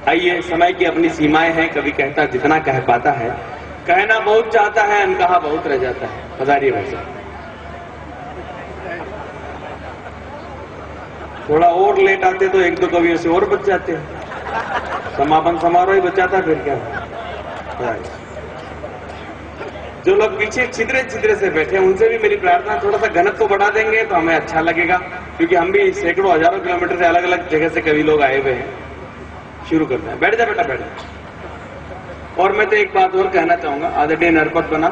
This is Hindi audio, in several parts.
आइए, समय की अपनी सीमाएं हैं, कभी कहता जितना कह पाता है, कहना बहुत चाहता है, अनकहा बहुत रह जाता है। पधारिए भाई साहब। थोड़ा और लेट आते तो एक दो कवियों से और बच जाते हैं, समापन समारोह ही बचाता फिर क्या। जो लोग पीछे छिद्रे छिद्रे से बैठे हैं उनसे भी मेरी प्रार्थना, थोड़ा सा घनत्व को बढ़ा देंगे तो हमें अच्छा लगेगा, क्योंकि हम भी सैकड़ों हजारों किलोमीटर से अलग अलग जगह से कवि लोग आए हुए हैं। शुरू करते हैं। बैठ जा बेटा, बैठ जा। और मैं तो एक बात और कहना चाहूंगा, आदरणीय नरपत बना,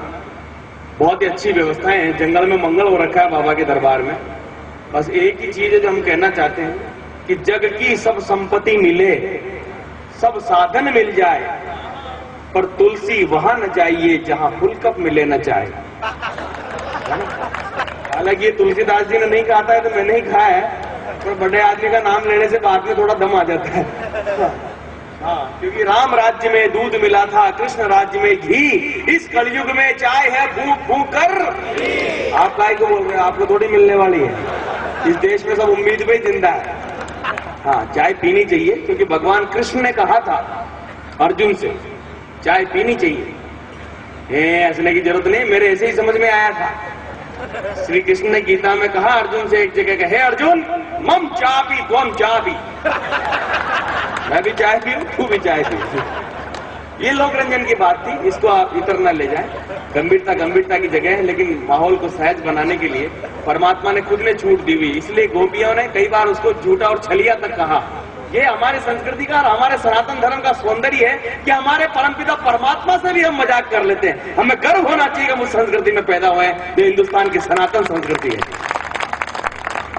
बहुत ही अच्छी व्यवस्थाएं हैं, जंगल में मंगल हो रखा है बाबा के दरबार में। बस एक ही चीज है जो हम कहना चाहते हैं कि जग की सब संपत्ति मिले, सब साधन मिल जाए, पर तुलसी वहां न जाइए जहां फूल कप मिले न चाहे। हालांकि ये तुलसीदास जी ने नहीं कहा था, तो मैंने ही कहा है, पर बड़े आदमी का नाम लेने से बाद में थोड़ा दम आ जाता है। हाँ, क्योंकि राम राज्य में दूध मिला था, कृष्ण राज्य में घी, इस कलयुग में चाय है फूंक फूंक कर। आप काय को बोल रहे हैं? आपको थोड़ी मिलने वाली है। इस देश में सब उम्मीद पे जिंदा है। हाँ, चाय पीनी चाहिए, क्योंकि भगवान कृष्ण ने कहा था अर्जुन से चाय पीनी चाहिए। हंसने की जरूरत नहीं, मेरे ऐसे ही समझ में आया था। श्री कृष्ण ने गीता में कहा अर्जुन से एक जगह, हे अर्जुन, मम चापी त्वम चापी, मैं भी चाय पीऊं, तू भी चाय पी। ये लोक रंजन की बात थी, इसको आप इतर न ले जाएं। गंभीरता गंभीरता की जगह है, लेकिन माहौल को सहज बनाने के लिए परमात्मा ने खुद ने छूट दी हुई, इसलिए गोपियों ने कई बार उसको झूठा और छलिया तक कहा। ये हमारे संस्कृति का और हमारे सनातन धर्म का सौंदर्य है कि हमारे परमपिता परमात्मा से भी हम मजाक कर लेते हैं। हमें गर्व होना चाहिए कि हम उस संस्कृति में पैदा हुए हैं जो हिंदुस्तान की सनातन संस्कृति है।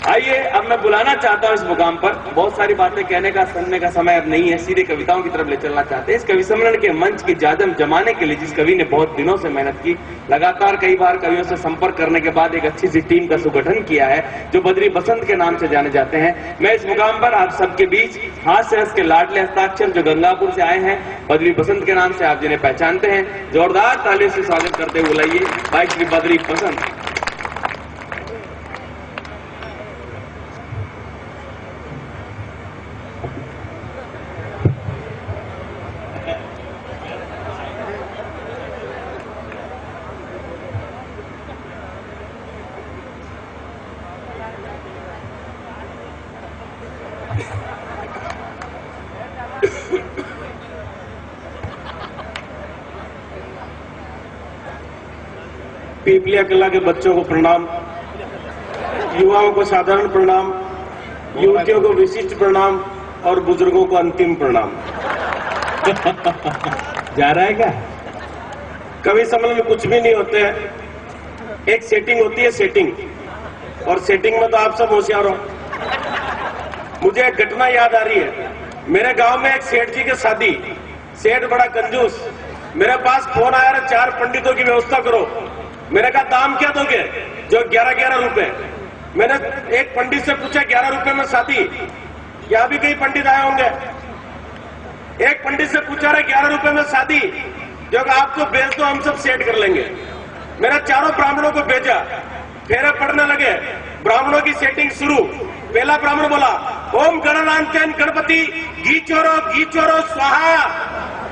आइए, अब मैं बुलाना चाहता हूं इस मुकाम पर, बहुत सारी बातें कहने का सुनने का समय अब नहीं है, सीधे कविताओं की तरफ ले चलना चाहते हैं। इस कवि सम्मेलन के मंच की जादम जमाने के लिए जिस कवि ने बहुत दिनों से मेहनत की, लगातार कई बार कवियों से संपर्क करने के बाद एक अच्छी सी टीम का सुगठन किया है, जो बद्री बसंत के नाम से जाने जाते हैं। मैं इस मुकाम पर आप सबके बीच हास्य रस के लाडले हस्ताक्षर जो गंगापुर से आए हैं, बद्री बसंत के नाम से आप जिन्हें पहचानते हैं, जोरदार तालियों से स्वागत करते हुए बुलाइए भाई श्री बद्री बसंत। पीपलिया कला के बच्चों को प्रणाम, युवाओं को साधारण प्रणाम, युवतियों को विशिष्ट प्रणाम और बुजुर्गों को अंतिम प्रणाम। जा रहा है क्या? कवि सम्मेलन में कुछ भी नहीं होते हैं, एक सेटिंग होती है, सेटिंग, और सेटिंग में तो आप सब होशियार हो। मुझे एक घटना याद आ रही है। मेरे गांव में एक सेठ जी की शादी, सेठ बड़ा कंजूस, मेरे पास फोन आया, 4 पंडितों की व्यवस्था करो। मैंने कहा दाम क्या दोगे? जो 11-11 रुपए। मैंने एक पंडित से पूछा 11 रुपए में शादी? यहाँ भी कई पंडित आए होंगे। एक पंडित से पूछा रहे 11 रुपए में शादी, जो आप तो भेज दो, हम सब सेट कर लेंगे। मैंने 4 ब्राह्मणों को भेजा, फेरे पड़ने लगे, ब्राह्मणों की सेटिंग शुरू। पहला ब्राह्मण बोला ओम गणनांत्यन गणपति घी चोरो स्वाहा।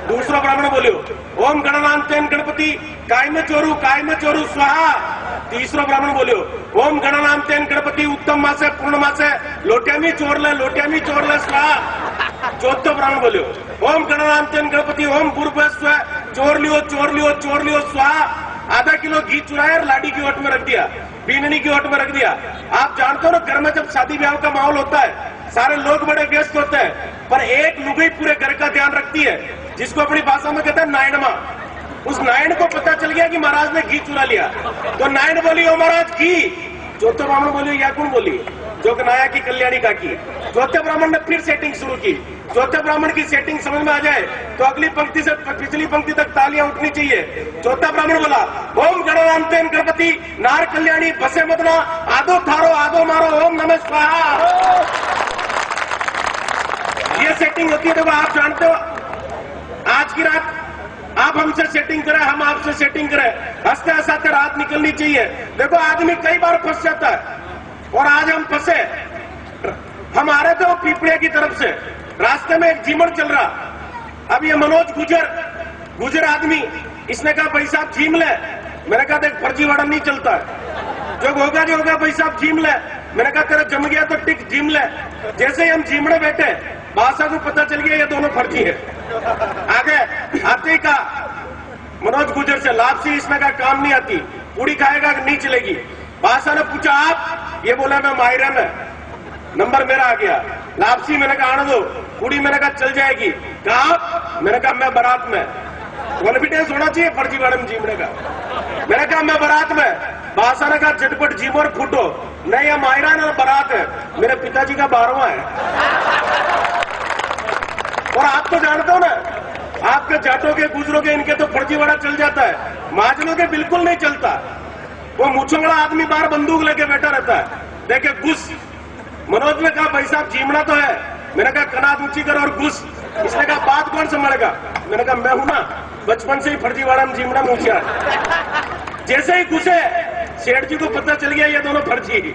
दूसरा ब्राह्मण बोलियो ओम गणनांत्यन गणपति काय में चोरू स्वाहा। तीसरा ब्राह्मण बोलियो ओम गणनांत्यन गणपति उत्तम मासे पूर्णमासे लोट्यामी चोर ले स्वाहा। चौथा ब्राह्मण बोलियो ओम गणनांत्यन गणपति ओम पूर्व चोर लियो स्वाहा। आधा किलो घी चुराया और लाडी की ओट में रख दिया, बीननी की ओट में रख दिया। आप जानते हो ना, घर में जब शादी ब्याह का माहौल होता है, सारे लोग बड़े व्यस्त होते हैं, पर एक लुगाई पूरे घर का ध्यान रखती है, जिसको अपनी भाषा में कहते हैं नायण मां। उस नायण को पता चल गया कि महाराज ने घी चुरा लिया, तो नायण बोली ओ महाराज घी। चौथे ब्राह्मण बोली या कौन बोली? जो नाया की कल्याणी का की। चौथे ब्राह्मण ने फिर सेटिंग शुरू की। चौथे ब्राह्मण की सेटिंग समझ में आ जाए तो अगली पंक्ति से पिछली पंक्ति तक तालियां उठनी चाहिए। चौथा ब्राह्मण बोला ओम गणनांत्यन गणपति नार कल्याणी बसे मदना आदो थारो आदो मारो ओम नमः स्वाहा। ये सेटिंग होती है। देखो, आप जानते हो, आज की रात आप हमसे सेटिंग करें, हम आपसे सेटिंग करें, हंसते हंसाते रात निकलनी चाहिए। देखो, आदमी कई बार फंस जाता है, और आज हम फंसे। हम आ रहे थे वो पीपड़िया की तरफ से, रास्ते में एक जीमड़ चल रहा, अब ये मनोज गुजर आदमी, इसने कहा भाई साहब झीम ले। मैंने कहा देख फर्जीवाड़ा नहीं चलता है, जो होगा भाई साहब झीम ले। मैंने कहा तेरा जम गया तो टिक झीम ले। जैसे ही हम झीमने बैठे, बादशाह को पता चल गया ये दोनों फर्जी है। आगे आते ही कहा मनोज गुजर से लापसी, इसने कहा काम नहीं आती, पूड़ी खाएगा नहीं चलेगी। बादशाह ने पूछा आप, ये बोला मैं माहिरा में, नंबर मेरा आ गया। लापसी मैंने कहा आने दो, पूड़ी मैंने कहा चल जाएगी। कहा मैंने कहा मैं बारात में। कॉन्फिडेंस होना चाहिए फर्जीवाड़े में जीमने का। मैंने कहा मैं बारात में। बादशाह ने कहा झटपट जीमो और फूटो, नहीं ये माहिरा ना बारात है, मेरे पिताजी का 12वां है। और आप तो जानते हो ना, आपके जाटों के गुजरों के इनके तो फर्जीवाड़ा चल जाता है, महाजनों के बिल्कुल नहीं चलता। वो मूछों वाला आदमी बाहर बंदूक लेके बैठा रहता है, देखे घुस। मनोज ने कहा भाई साहब जीमना तो है। मैंने कहा कनात ऊंची कर और घुस। इसने कहा बात कौन संभालेगा? मैंने कहा मैं हूं ना, बचपन से ही फर्जीवाड़ा में जीमना मूछिया। जैसे ही घुसे, सेठ जी को पता चल गया ये दोनों फर्जी।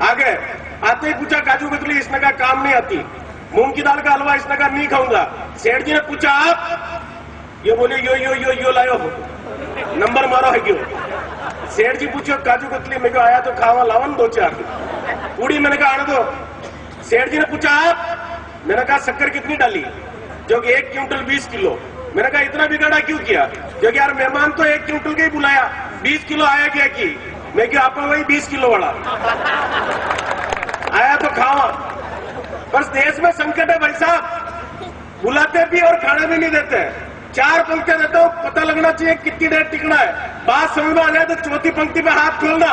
आगे आते ही पूछा काजू कतली, इसने कहा काम नहीं आती। मूंग की दाल का हलवा, इसने कहा नहीं खाऊंगा। सेठ जी ने पूछा आप, ये बोले यो लायो, नंबर मारो है क्यों? सेठ जी पूछो काजू कतली, मेरे को आया तो खावा लावन 2-4 पूड़ी। मैंने कहा आने दो। सेठ जी ने पूछा आप, मैंने कहा शक्कर कितनी डाली? जो कि 1 क्विंटल 20 किलो। मैंने कहा इतना बिगाड़ा क्यों किया? क्योंकि यार मेहमान तो 1 क्विंटल के ही बुलाया, 20 किलो आया क्या की? मैं क्यों आपको वही 20 किलो वाला आया तो खावा। बस देश में संकट है भाई साहब, बुलाते भी और खाना भी नहीं देते। 4 पंक्तियां देता हूं, पता लगना चाहिए कितनी देर टिकना है। बात समझ में आ जाए तो चौथी पंक्ति पे हाथ खोलना।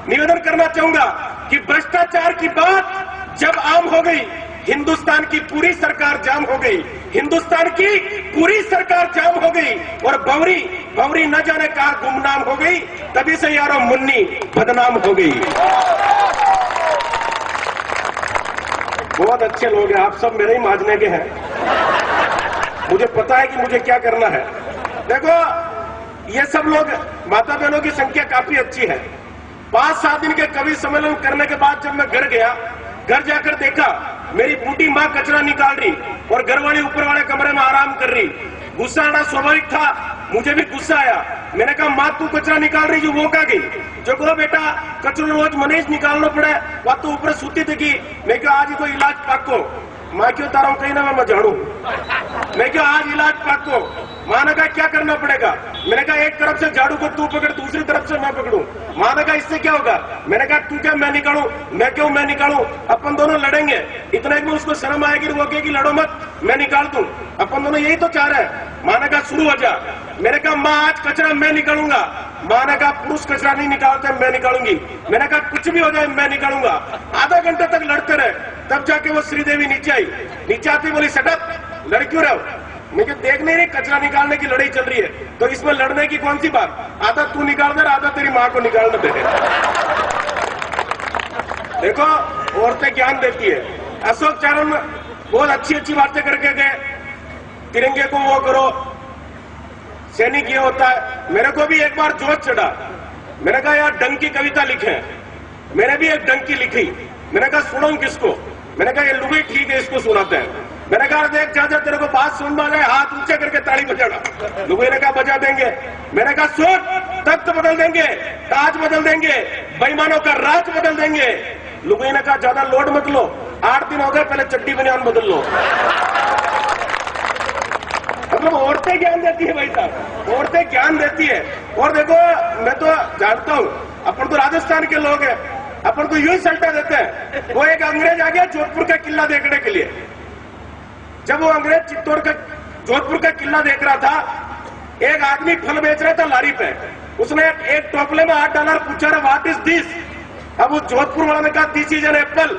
निवेदन करना चाहूंगा कि भ्रष्टाचार की बात जब आम हो गई, हिंदुस्तान की पूरी सरकार जाम हो गई, हिंदुस्तान की पूरी सरकार जाम हो गई। और भंवरी न जाने कहा गुमनाम हो गई, तभी से यारों मुन्नी बदनाम हो गई। बहुत अच्छे लोग हैं आप सब, मेरे ही माजने के हैं, मुझे पता है कि मुझे क्या करना है। देखो ये सब लोग, माता बहनों की संख्या काफी अच्छी है। 5-7 दिन के कवि सम्मेलन करने के बाद जब मैं घर गया, घर जाकर देखा मेरी बूटी माँ कचरा निकाल रही और घर वाली ऊपर वाले कमरे में आराम कर रही। गुस्सा आना स्वाभाविक था, मुझे भी गुस्सा आया। मैंने कहा माँ तू कचरा निकाल रही, जो वो कहा गई? जो कहो बेटा कचरा रोज मनीष निकालना पड़े, वह तो ऊपर सूती थी। मैं क्यों आज ही तो इलाज पाको। माँ क्यों तारा हूं कहीं ना मैं झाड़ू। मैं क्यों आज इलाज पाको। माँ ने कहा क्या करना पड़ेगा? मैंने कहा एक तरफ से झाड़ू को तू पकड़, दूसरी तरफ से मैं पकड़ूं। माँ ने कहा इससे क्या होगा? मैंने कहा तू क्या मैं निकालूं? मैं क्यों मैं निकालूं? अपन दोनों लड़ेंगे। इतना ही में उसको शर्म आएगी, वो कहेगी लड़ो मत, मैं निकाल दूं। अपन दोनों यही तो चाह रहे हैं। माँ ने कहा शुरू हो जा। मैंने कहा माँ आज कचरा मैं निकालूंगा। माँ ने कहा पुरुष कचरा नहीं निकालते, मैं निकालूंगी। मैंने कहा कुछ भी हो जाए मैं निकालूंगा। आधा घंटे तक लड़ते रहे, तब जाके वो श्रीदेवी नीचे आई। नीचे आती बोली सटअप, लड़ क्यों रहे हो? मैं देख नहीं रही कचरा निकालने की लड़ाई चल रही है, तो इसमें लड़ने की कौन सी बात? आधा तू निकाल दे, आधा तेरी माँ को निकालने दे। देखो औरतें ज्ञान देती है। अशोक चारण बहुत अच्छी बातें करके गए, तिरंगे को वो करो, सैनिक ये होता है। मेरे को भी एक बार जोश चढ़ा, मैंने कहा यार ढंग की कविता लिखे। मैंने भी एक ढंग की लिखी। मैंने कहा सुनाऊं किसको? मैंने कहा ये लुगाई ठीक है, इसको सुनाते हैं। मैंने कहा देख चाचा तेरे को बात सुन में आ जाए, हाथ ऊंचे करके ताली बजाना। लुगाई ने कहा बजा देंगे। मैंने कहा सुन, तख्त बदल देंगे, ताज बदल देंगे, बेईमानों का राज बदल देंगे। लुगाई ने कहा ज्यादा लोड मत लो, 8 दिन हो गए, पहले चड्डी बनियान बदल लो। मतलब औरतें ज्ञान देती है भाई साहब, औरतें ज्ञान देती है। और देखो मैं तो जानता हूं, अपन तो राजस्थान के लोग हैं, अपन तो यूं ही सल्टा देते हैं। वो एक अंग्रेज आ गया जोधपुर का किला देखने के लिए। जब वो अंग्रेज चित्तौड़ का जोधपुर का किला देख रहा था, एक आदमी फल बेच रहा था लारी पे। उसने एक टोपले में हाथ डाला, पूछा रहा व्हाट इज दिस? अब वो जोधपुर वाला ने कहा दिस इज एन एप्पल।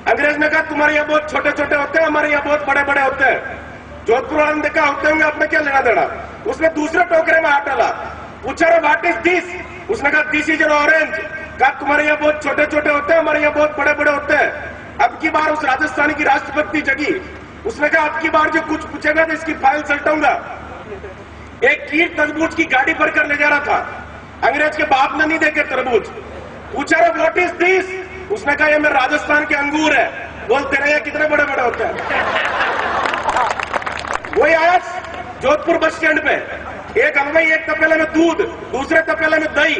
अंग्रेज ने कहा तुम्हारे यहाँ बहुत छोटे छोटे होते हैं, हमारे यहाँ बहुत बड़े बड़े होते हैं। जोधपुर वाले ने देखा होते होंगे, अपने क्या लेना देना। उसने दूसरे टोकरे में हाथ डाला, पूछा रहा व्हाट इज दिस? उसने कहा दिस इज एन ऑरेंज। कहा तुम्हारे यहाँ बहुत छोटे छोटे होते हैं, हमारे यहाँ बहुत बड़े बड़े होते हैं। अब की बार उस राजस्थानी की राष्ट्रपति जगी। उसने कहा अब की बार जो कुछ पूछेगा तो इसकी फाइल सल्टाऊंगा। एक कीट तरबूज की गाड़ी भरकर ले जा रहा था। अंग्रेज के बाप ने नहीं देखे तरबूज। पूछा रहा व्हाट इज दिस? उसने कहा ये मेरे राजस्थान के अंगूर है। बोल तेरे यहाँ कितने बड़े बड़े होते हैं? वही आया जोधपुर बस स्टैंड पे, एक हलवाई एक तपेले में दूध, दूसरे तपेले में दही,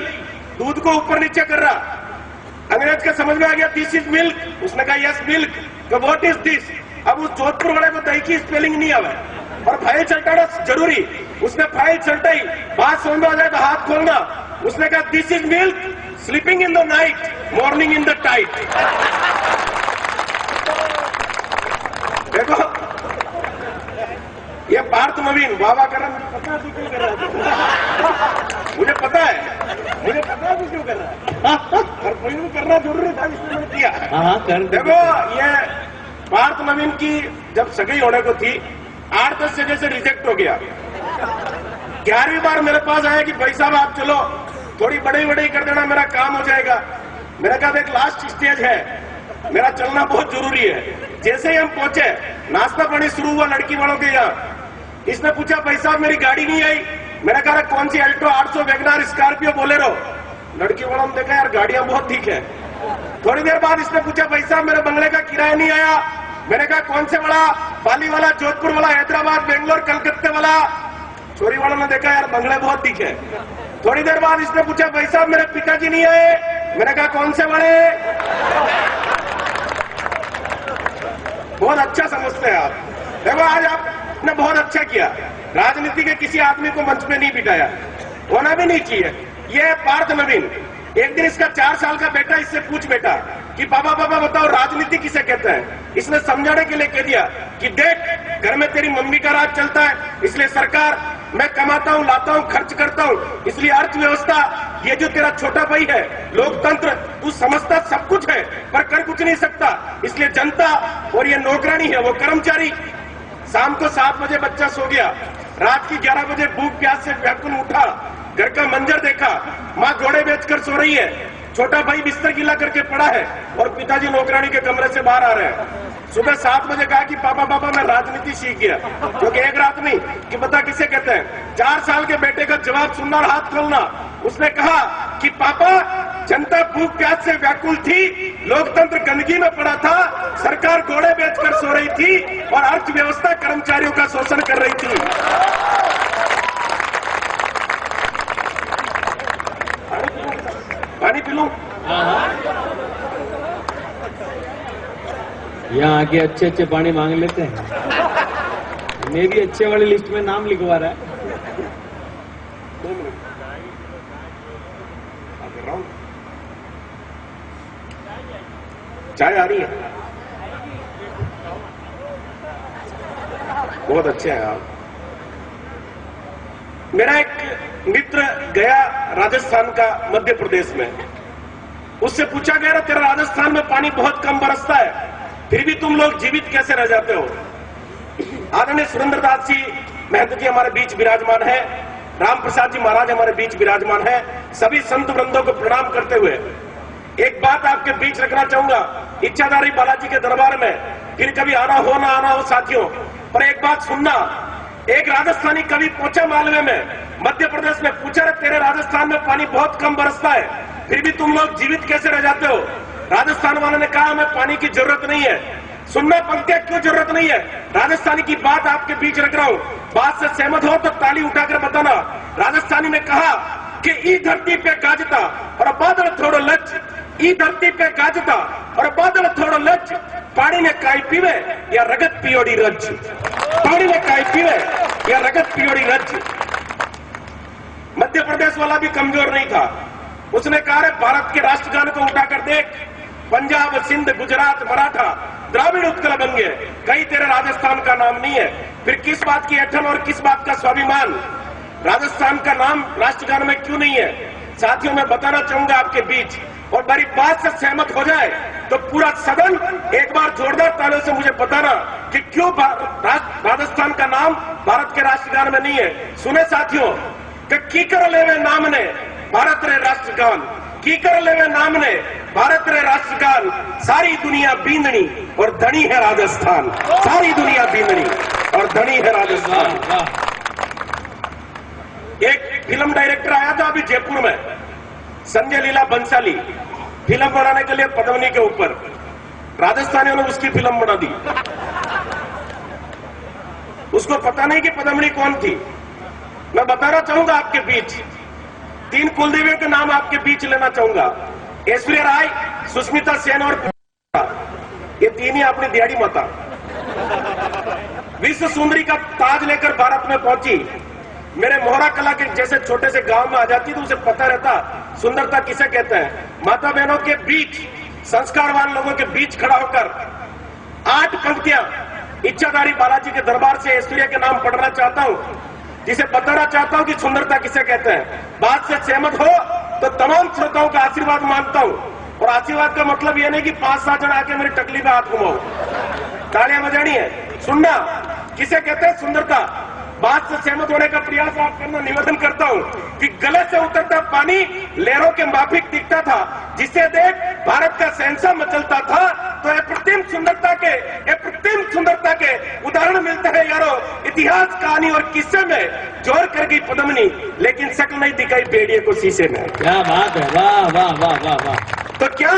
दूध को ऊपर नीचे कर रहा। अंग्रेज का समझ में आ गया दिस इज मिल्क, उसने कहा यस मिल्क, तो व्हाट इज दिस। अब उस जोधपुर वाले को दही की स्पेलिंग नहीं आवे और फाइल चलटाना जरूरी, उसने फाइल चलटाई, बात समझ में आ जाए तो हाथ खोलना। उसने कहा this is milk sleeping in the night morning in the tight. देखो ये पार्थ नवीन बाबा कर रहा है, पता तू क्यों कर रहा है, मुझे पता है तू क्यों कर रहा है, और कोई भी करना जरूरी था इसलिए मैंने किया। कर देखो ये पार्थ नवीन की जब सगाई होने को थी 8-10 जगह से रिजेक्ट हो गया। 11वीं बार मेरे पास आया कि भाई साहब आप चलो थोड़ी बड़ी कर देना, मेरा काम हो जाएगा। मैंने कहा देख लास्ट स्टेज है, मेरा चलना बहुत जरूरी है। जैसे ही हम पहुंचे नाश्ता पानी शुरू हुआ लड़की वालों के यहाँ। इसने पूछा भाई साहब मेरी गाड़ी नहीं आई। मैंने कहा कौन सी अल्टो 800 वैगनार स्कॉर्पियो बोलेरो। लड़की वालों ने देखा यार गाड़ियां बहुत ठीक है। थोड़ी देर बाद इसने पूछा भाई साहब मेरे बंगले का किराया नहीं आया। मैंने कहा कौन से वाला, पाली वाला, जोधपुर वाला, हैदराबाद, बेंगलोर, कलकत्ते वाला। चोरी वालों ने देखा यार बंगले बहुत ठीक है। थोड़ी देर बाद इसने पूछा भाई साहब मेरे पिताजी नहीं आए। मैंने कहा कौन से वाले। बहुत अच्छा समझते हैं आप। देखो आज आपने बहुत अच्छा किया, राजनीति के किसी आदमी को मंच पे नहीं बिठाया, होना भी नहीं चाहिए। ये पार्थ नवीन, एक दिन इसका 4 साल का बेटा इससे पूछ बेटा कि पापा बताओ राजनीति किसे कहते हैं। इसने समझाने के लिए कह दिया कि देख घर में तेरी मम्मी का राज चलता है, इसलिए सरकार मैं कमाता हूं, लाता हूं, खर्च करता हूं, इसलिए अर्थव्यवस्था ये जो तेरा छोटा भाई है लोकतंत्र, तू समझता सब कुछ है पर कर कुछ नहीं सकता, इसलिए जनता और ये नौकरानी है वो कर्मचारी। शाम को 7 बजे बच्चा सो गया, रात की 11 बजे भूख प्यास से व्याकुल उठा, घर का मंजर देखा, माँ घोड़े बेचकर सो रही है, छोटा भाई बिस्तर गीला करके पड़ा है और पिताजी नौकरानी के कमरे से बाहर आ रहे हैं। सुबह 7 बजे कहा कि पापा मैं राजनीति सीख गया, क्योंकि एक रात नहीं कि पता किसे कहते हैं। 4 साल के बेटे का जवाब सुनना और हाथ खोलना। उसने कहा कि पापा जनता भूख प्यास से व्याकुल थी, लोकतंत्र गंदगी में पड़ा था, सरकार घोड़े बेचकर सो रही थी और अर्थव्यवस्था कर्मचारियों का शोषण कर रही थी। पानी पी लूं? यहाँ आके अच्छे पानी मांग लेते हैं। मैं भी अच्छे वाली लिस्ट में नाम लिखवा रहा है। 2 मिनट चाय आ रही है, बहुत अच्छे हैं आप। मेरा एक मित्र गया राजस्थान का मध्य प्रदेश में, उससे पूछा गया तेरा राजस्थान में पानी बहुत कम बरसता है, फिर भी तुम लोग जीवित कैसे रह जाते हो। आदरणीय सुरेंद्र दास जी महंत जी हमारे बीच विराजमान है, राम प्रसाद जी महाराज हमारे बीच विराजमान है। सभी संत वृंदों को प्रणाम करते हुए एक बात आपके बीच रखना चाहूंगा। इच्छाधारी बालाजी के दरबार में फिर कभी आना हो ना आना हो साथियों, पर एक बात सुनना। एक राजस्थानी कवि पहुंचा मालवे में, मध्य प्रदेश में, पूछा रहे तेरे राजस्थान में पानी बहुत कम बरसता है, फिर भी तुम लोग जीवित कैसे रह जाते हो। राजस्थान वाले ने कहा हमें पानी की जरूरत नहीं है। सुनना पंक्तियां क्यों जरूरत नहीं है। राजस्थानी की बात आपके बीच रख रहा हूं, बात से सहमत हो तो ताली उठाकर बताना। राजस्थानी ने कहा कि ई धरती पे गाजता और बादल थोड़ो लच, ई धरती पे गाजता और बादल थोड़ो लच, पानी ने काई पीवे या रगत पियोड़ी रज, पानी ने काई पीवे या रगत पियोड़ी रज। मध्य प्रदेश वाला भी कमजोर नहीं था, उसने कहा भारत के राष्ट्रगान को उठाकर देख, पंजाब, सिंध, गुजरात, मराठा, द्राविड़ उत्कल बंगे, कहीं तेरे राजस्थान का नाम नहीं है। फिर किस बात की ऐठन और किस बात का स्वाभिमान, राजस्थान का नाम राष्ट्रगान में क्यों नहीं है। साथियों मैं बताना चाहूंगा आपके बीच, और मेरी बात से सहमत हो जाए तो पूरा सदन एक बार जोरदार तालियों से मुझे बताना कि क्यों राजस्थान का नाम भारत के राष्ट्रगान में नहीं है। सुने साथियों कि कीकर लेवे नाम ने भारत रे राष्ट्रगान, कीकर लेवे नाम ने भारत रे राष्ट्रगान, सारी दुनिया बींदनी और धनी है राजस्थान, सारी दुनिया बींदनी और धनी है राजस्थान। एक फिल्म डायरेक्टर आया था अभी जयपुर में, संजय लीला बंसाली, फिल्म बनाने के लिए पद्मनी के ऊपर, राजस्थानियों ने उसकी फिल्म बना दी। उसको पता नहीं कि पद्मणी कौन थी। मैं बताना चाहूंगा आपके बीच 3 कुलदेवियों के नाम आपके बीच लेना चाहूंगा। ऐश्वर्या राय, सुष्मिता सेन और ये 3 ही अपनी दिहाड़ी माता विश्व सुंदरी का ताज लेकर भारत में पहुंची। मेरे मोहरा कला के जैसे छोटे से गांव में आ जाती तो उसे पता रहता सुंदरता किसे कहते हैं। माता बहनों के बीच, संस्कारवान लोगों के बीच खड़ा होकर 8 पंक्तियां इच्छाधारी बालाजी के दरबार से ऐश्वर्या के नाम पढ़ना चाहता हूं, जिसे बताना चाहता हूं कि सुंदरता किसे कहते हैं। बात से सहमत हो तो तमाम श्रोताओं का आशीर्वाद मांगता हूं। और आशीर्वाद का मतलब यह नहीं कि 5-7 जन आके मेरी टकली में हाथ घुमाओ, तालियां बजानी है। सुनना किसे कहते हैं सुंदरता। बात से सहमत होने का प्रयास आप करना निवेदन करता हूं कि गले से उतरता पानी लहरों के माफिक दिखता था, जिसे देख भारत का शहंशाह मचलता था। तो अप्रतिम सुंदरता के उदाहरण मिलते हैं यारो इतिहास, कहानी और किस्से में। जोर कर गई पद्मनी लेकिन शक्ल नहीं दिखाई भेड़िए को शीशे में। क्या बात है, वाह वाह वाह वाह वाह। तो क्या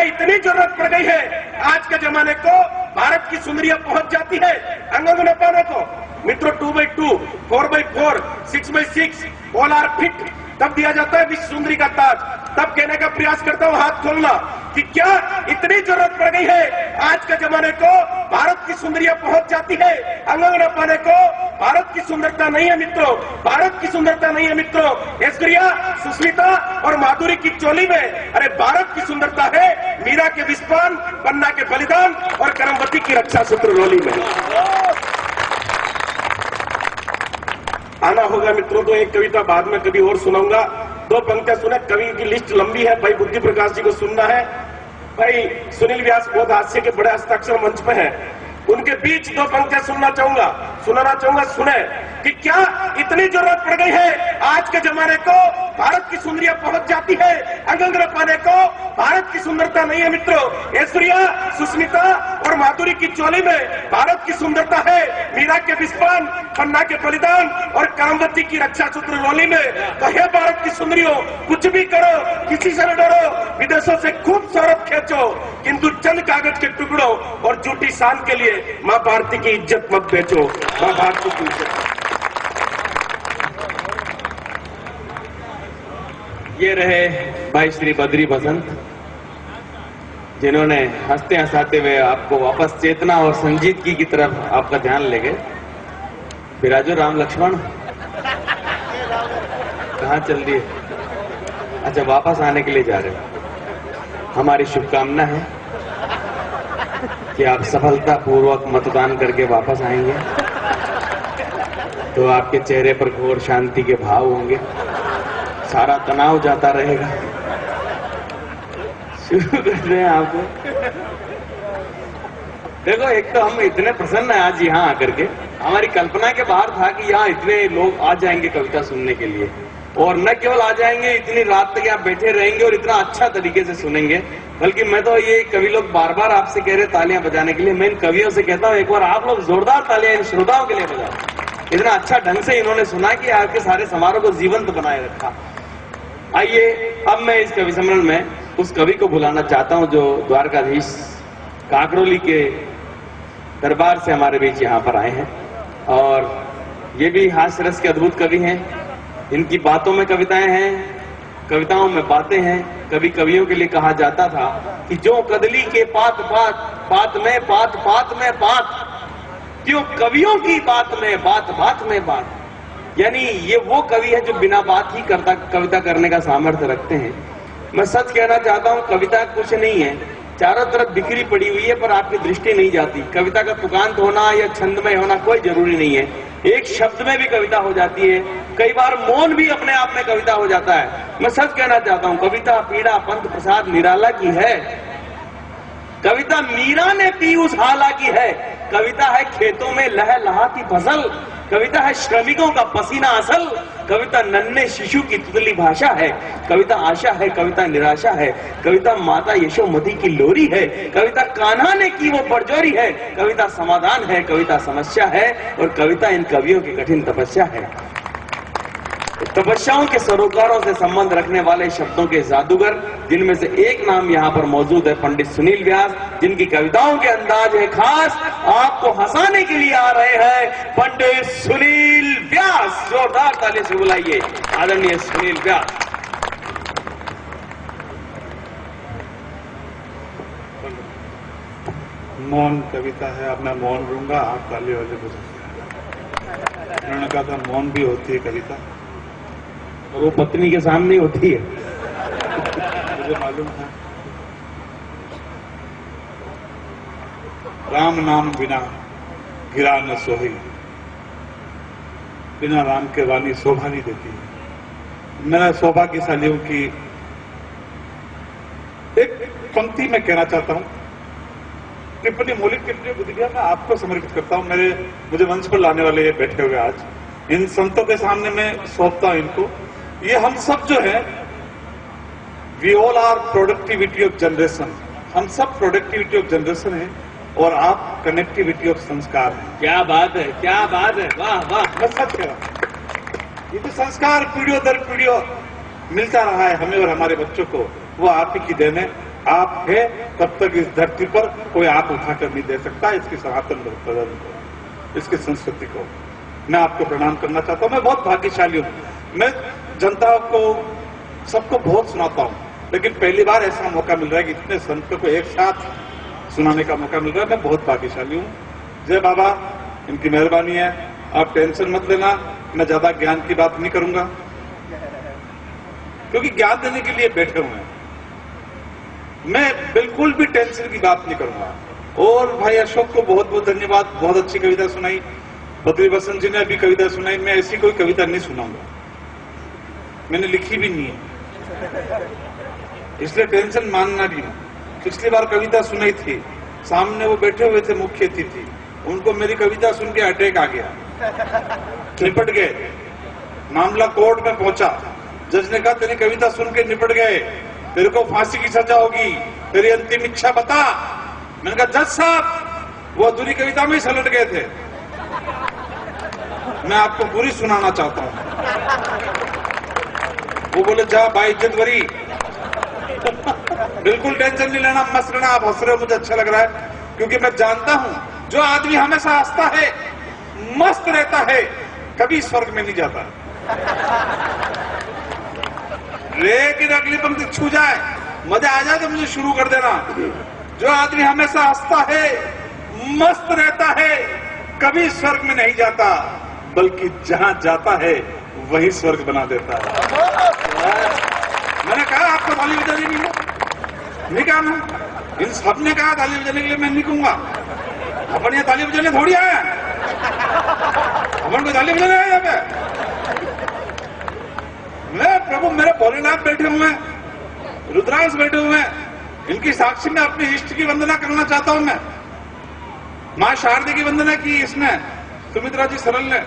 इतनी जरूरत पड़ गई है आज के जमाने को भारत की सुंदरियां पहुंच जाती है अंग न पाने को। मित्रों 2x2, 4x4, 6x6 all are fit तब दिया जाता है विश्व सुंदरी का ताज। तब कहने का प्रयास करता हूं हाथ खोलना कि क्या इतनी जरूरत पड़ गई है आज के जमाने को भारत की सुंदरियां पहुंच जाती है अंग न पाने को। भारत की सुंदरता नहीं है मित्रों, भारत की सुंदरता नहीं है मित्रों ऐश्वर्या, सुष्मिता और माधुरी की चोली में। अरे भारत की सुंदरता है मीरा के विस्पान, पन्ना के बलिदान और करमवती की रक्षा सूत्र रोली में। आना होगा मित्रों तो एक कविता बाद में कभी और सुनाऊंगा। 2 पंक्तियां सुने, कवि की लिस्ट लंबी है। भाई बुद्धि प्रकाश जी को सुनना है, भाई सुनील व्यास बहुत हास्य के बड़े हस्ताक्षर मंच पे हैं, उनके बीच 2 पंक्तियां सुनाना चाहूंगा। सुने कि क्या इतनी जरूरत पड़ गई है आज के जमाने को भारत की सुंदरियां पहुंच जाती है अंग न पाने को। भारत की सुंदरता नहीं है मित्रों ऐश्वर्या, सुष्मिता और माधुरी की चोली में। भारत की सुंदरता है मीरा के विस्पान, पन्ना के बलिदान और करमवती की रक्षा सूत्र रोली में। तो हे भारत की सुंदरियों, कुछ भी करो, किसी से न डरो, विदेशों से खूब शौहरत खेचो, किंतु चंद कागज के टुकड़ों और झूठी शान के लिए मां भारती की इज्जत मत बेचो। मां भारती की इज्जत। ये रहे भाई श्री बद्री बसंत, जिन्होंने हंसते हंसाते हुए आपको वापस चेतना और संजीदगी की तरफ आपका ध्यान ले गए। फिर आजो राम लक्ष्मण कहाँ चल दिए? अच्छा, वापस आने के लिए जा रहे हो। हमारी शुभकामना है कि आप सफलतापूर्वक मतदान करके वापस आएंगे तो आपके चेहरे पर घोर शांति के भाव होंगे, सारा तनाव जाता रहेगा। शुरू करते हैं आपको। देखो, एक तो हम इतने प्रसन्न हैं आज यहाँ आकर के, हमारी कल्पना के बाहर था कि यहाँ इतने लोग आ जाएंगे कविता सुनने के लिए, और न केवल आ जाएंगे, इतनी रात तक यहाँ बैठे रहेंगे और इतना अच्छा तरीके से सुनेंगे। बल्कि मैं तो ये कवि लोग बार बार आपसे कह रहे तालियां बजाने के लिए, मैं इन कवियों से कहता हूँ एक बार आप लोग जोरदार तालियां इन श्रोताओं के लिए बजाओ। इतना अच्छा ढंग से इन्होंने सुना कि आपके सारे समारोह को जीवंत बनाए रखा। आइए अब मैं इस कवि सम्मेलन में उस कवि को बुलाना चाहता हूं जो द्वारकाधीश काकरोली के दरबार से हमारे बीच यहाँ पर आए हैं, और ये भी हास्य रस के अद्भुत कवि हैं। इनकी बातों में कविताएं हैं, कविताओं में बातें हैं। कभी कवियों के लिए कहा जाता था कि जो कदली के पात में पात, क्यों कवियों की बात में बात। यानी ये वो कवि है जो बिना बात ही कविता करने का सामर्थ्य रखते हैं। मैं सच कहना चाहता हूँ, कविता कुछ नहीं है, चारों तरफ बिखरी पड़ी हुई है, पर आपकी दृष्टि नहीं जाती। कविता का तुकांत होना या छंदमय होना कोई जरूरी नहीं है, एक शब्द में भी कविता हो जाती है। कई बार मौन भी अपने आप में कविता हो जाता है। मैं सच कहना चाहता हूँ, कविता पीड़ा पंत प्रसाद निराला की है, कविता मीरा ने पी उस हाला की है, कविता है खेतों में लहलहाती फसल, कविता है श्रमिकों का पसीना असल, कविता नन्हे शिशु की तुतली भाषा है, कविता आशा है, कविता निराशा है, कविता माता यशोमती की लोरी है, कविता कान्हा ने की वो बरजोरी है, कविता समाधान है, कविता समस्या है, और कविता इन कवियों की कठिन तपस्या है। तपस्याओं के सरोकारों से संबंध रखने वाले शब्दों के जादूगर, जिनमें से एक नाम यहाँ पर मौजूद है पंडित सुनील व्यास, जिनकी कविताओं के अंदाज है खास। आपको हंसाने के लिए आ रहे हैं पंडित सुनील व्यास। जोरदार ताली से बुलाइए आदरणीय सुनील व्यास। मौन कविता है, अब मैं मौन लूंगा, आप ताली वाले बजाइए। उन्होंने कहा था मौन भी होती है कविता, और वो पत्नी के सामने होती है, मुझे मालूम है। राम नाम बिना गिरा न सोही, बिना राम के वाणी शोभा नहीं देती। मैं सौभाग्यशाली हूं कि एक पंक्ति में कहना चाहता हूं, टिप्पणी मौलिक टिप्पणी बुद्धिया मैं आपको समर्पित करता हूं। मुझे मंच पर लाने वाले ये बैठे हुए आज, इन संतों के सामने मैं सौंपता हूं इनको। ये हम सब जो है, we all are productivity of generation, हम सब प्रोडक्टिविटी ऑफ जनरेशन है, और आप कनेक्टिविटी ऑफ संस्कार है। क्या बात है, क्या बात है, वाह वाह। मैं सच कह रहा हूं, ये जो संस्कार पीढ़ियों दर पीढ़ियों मिलता रहा है हमें और हमारे बच्चों को, वो आप ही की देन है। आप है तब तक इस धरती पर कोई आप उठाकर नहीं दे सकता इसकी सनातन धर्म को, इसकी संस्कृति को। मैं आपको प्रणाम करना चाहता हूं। मैं बहुत भाग्यशाली हूं, मैं जनता को सबको बहुत सुनाता हूं, लेकिन पहली बार ऐसा मौका मिल रहा है कि इतने संतों को एक साथ सुनाने का मौका मिल रहा है। मैं बहुत भाग्यशाली हूं। जय बाबा, इनकी मेहरबानी है। आप टेंशन मत लेना, मैं ज्यादा ज्ञान की बात नहीं करूंगा, क्योंकि ज्ञान देने के लिए बैठे हुए हैं। मैं बिल्कुल भी टेंशन की बात नहीं करूंगा। और भाई अशोक को बहुत बहुत धन्यवाद, बहुत अच्छी कविता सुनाई। बद्री बसंत जी ने अभी कविता सुनाई। मैं ऐसी कोई कविता नहीं सुनाऊंगा, मैंने लिखी भी नहीं है, इसलिए टेंशन मानना नहीं। पिछली बार कविता सुनाई थी, सामने वो बैठे हुए थे मुख्य अतिथि, उनको मेरी कविता सुन के अटैक आ गया, निपट गए। मामला कोर्ट में पहुंचा, जज ने कहा तेरी कविता सुन के निपट गए, तेरे को फांसी की सजा होगी, तेरी अंतिम इच्छा बता। मैंने कहा जज साहब वो अधूरी कविता में ही सलट गए थे, मैं आपको पूरी सुनाना चाहता हूं। वो बोले जा भाई इज्जत वरी। बिल्कुल टेंशन नहीं लेना, मस्त रहना। आप हंस रहे हो, मुझे अच्छा लग रहा है, क्योंकि मैं जानता हूं जो आदमी हमेशा हंसता है, मस्त रहता है, कभी स्वर्ग में नहीं जाता। लेकिन अगली पंक्ति छू जाए, मजा आ जाए तो मुझे शुरू कर देना। जो आदमी हमेशा हंसता है, मस्त रहता है, कभी स्वर्ग में नहीं जाता, बल्कि जहां जाता है वही स्वर्ग बना देता है। मैंने कहा आपको ताली बजानी नहीं कहा, मैं इन सब ने कहा ताली बजाने के लिए, मैं नहीं कहूंगा। अपन यहाँ ताली बजाने थोड़ी आए, अपन को ताली बजाने आए यहाँ पे। मैं प्रभु मेरे भोलेनाथ बैठे हुए हैं, रुद्रांश बैठे हुए हैं, इनकी साक्षी में अपने इष्ट की वंदना करना चाहता हूं। मैं मां शारदे की वंदना की इसने, सुमित्रा जी सरल ने।